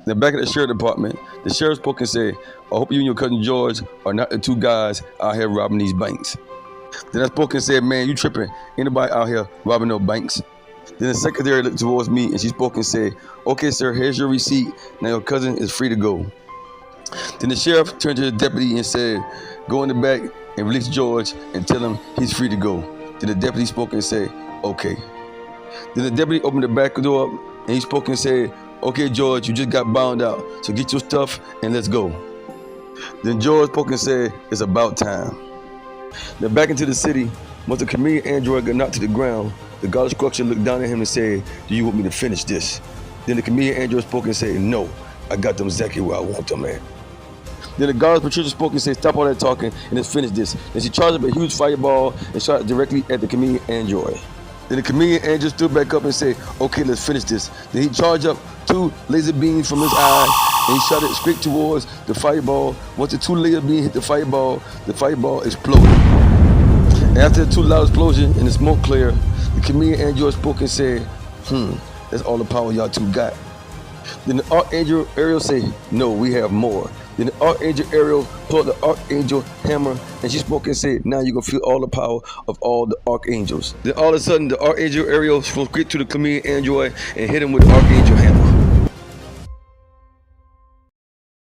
Then back at the sheriff department, the sheriff spoke and said, I hope you and your cousin George are not the two guys out here robbing these banks. Then I spoke and said, man, you tripping. Anybody out here robbing no banks? Then the secretary looked towards me and she spoke and said, okay, sir, here's your receipt. Now your cousin is free to go. Then the sheriff turned to the deputy and said, go in the back and release George and tell him he's free to go. Then the deputy spoke and said, okay. Then the deputy opened the back door up and he spoke and said, okay, George, you just got bound out, so get your stuff and let's go. Then George spoke and said, it's about time. Then back into the city, once the chameleon android got knocked to the ground, the guard structure looked down at him and said, do you want me to finish this? Then the chameleon android spoke and said, no, I got them exactly where I want them at. Then the guards Patricia spoke and said, stop all that talking and let's finish this. Then she charged up a huge fireball and shot it directly at the chameleon android. Then the chameleon android stood back up and said, okay, let's finish this. Then he charged up 2 laser beams from his eye and he shot it straight towards the fireball. Once the 2 laser beams hit the fireball exploded. And after the 2 loud explosions and the smoke cleared, the chameleon android spoke and said, that's all the power y'all 2 got. Then the Archangel Ariel said, no, we have more. Then the Archangel Ariel pulled the Archangel hammer and she spoke and said, now you're going to feel all the power of all the Archangels. Then all of a sudden, the Archangel Ariel flew straight to the chameleon android and hit him with the Archangel hammer.